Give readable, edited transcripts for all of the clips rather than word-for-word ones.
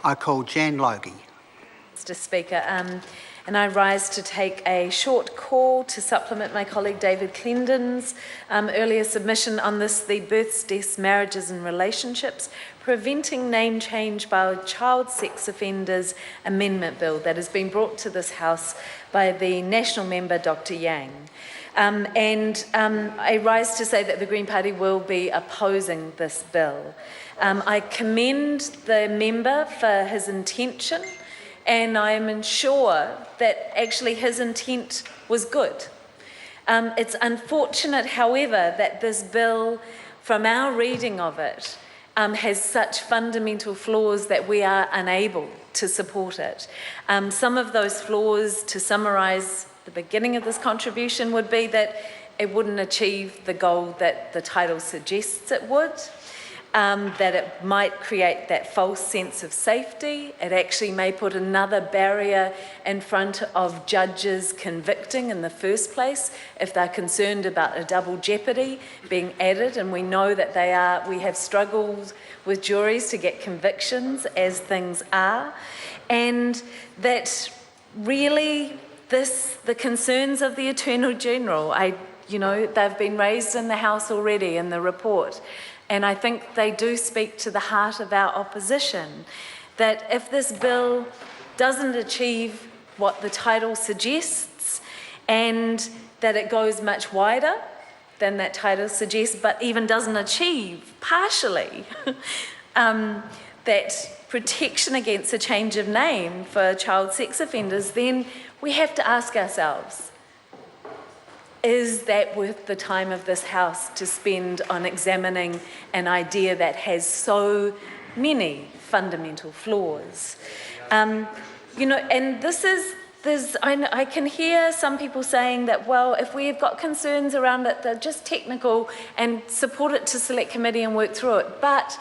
I call Jan Logie. Mr. Speaker, and I rise to take a short call to supplement my colleague David Clendon's earlier submission on this, the Births, Deaths, Marriages and Relationships Preventing Name Change by Child Sex Offenders Amendment Bill that has been brought to this House by the National Member, Dr. Yang. I rise to say that the Green Party will be opposing this bill. I commend the member for his intention, and I am sure that actually his intent was good. It's unfortunate, however, that this bill, from our reading of it, has such fundamental flaws that we are unable to support it. Some of those flaws, to summarise the beginning of this contribution, would be that it wouldn't achieve the goal that the title suggests it would, that it might create that false sense of safety. It actually may put another barrier in front of judges convicting in the first place if they're concerned about a double jeopardy being added, and we know that we have struggled with juries to get convictions as things are, and that really the concerns of the Attorney General, they've been raised in the House already in the report, and I think they do speak to the heart of our opposition, that if this bill doesn't achieve what the title suggests, and that it goes much wider than that title suggests, but even doesn't achieve partially that protection against a change of name for child sex offenders, then we have to ask ourselves, is that worth the time of this House to spend on examining an idea that has so many fundamental flaws? And I can hear some people saying that, well, if we've got concerns around it, they're just technical, and support it to select committee and work through it. But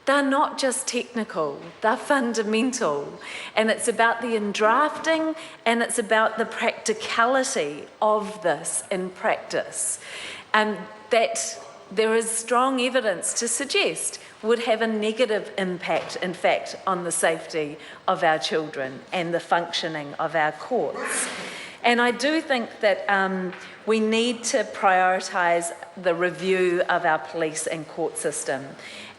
they're not just technical, they're fundamental. And it's about the endrafting, and it's about the practicality of this in practice. And that there is strong evidence to suggest would have a negative impact, in fact, on the safety of our children and the functioning of our courts. And I do think that we need to prioritise the review of our police and court system.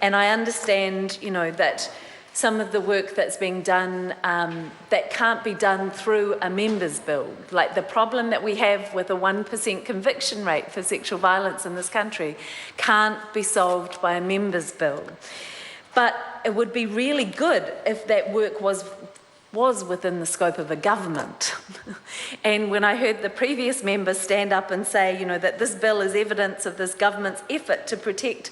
And I understand, that some of the work that's being done that can't be done through a members' bill, like the problem that we have with a 1% conviction rate for sexual violence in this country, can't be solved by a members' bill. But it would be really good if that work was within the scope of a government. And when I heard the previous member stand up and say, that this bill is evidence of this government's effort to protect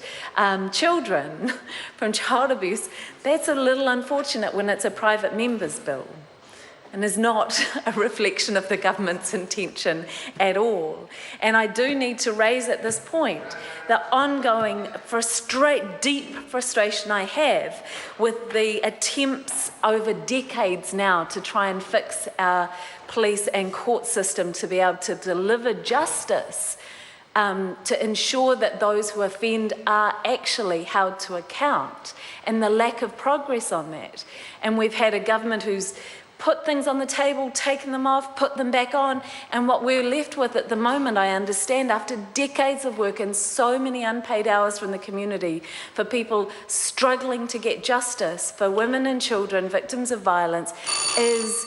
children from child abuse, that's a little unfortunate when it's a private member's bill and is not a reflection of the government's intention at all. And I do need to raise at this point the ongoing deep frustration I have with the attempts over decades now to try and fix our police and court system to be able to deliver justice, to ensure that those who offend are actually held to account, and the lack of progress on that. And we've had a government who's put things on the table, taken them off, put them back on, and what we're left with at the moment, I understand, after decades of work and so many unpaid hours from the community for people struggling to get justice for women and children victims of violence, is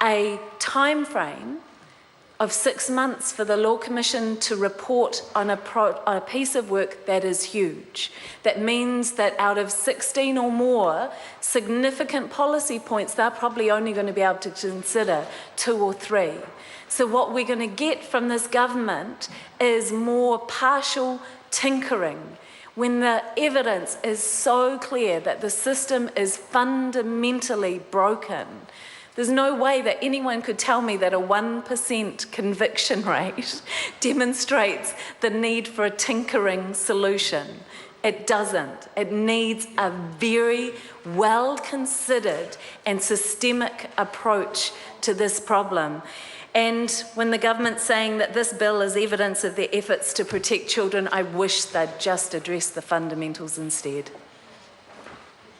a time frame of 6 months for the Law Commission to report on a piece of work that is huge. That means that out of 16 or more significant policy points, they're probably only going to be able to consider 2 or 3. So what we're going to get from this government is more partial tinkering, when the evidence is so clear that the system is fundamentally broken. There's no way that anyone could tell me that a 1% conviction rate demonstrates the need for a tinkering solution. It doesn't. It needs a very well-considered and systemic approach to this problem. And when the government's saying that this bill is evidence of their efforts to protect children, I wish they'd just address the fundamentals instead.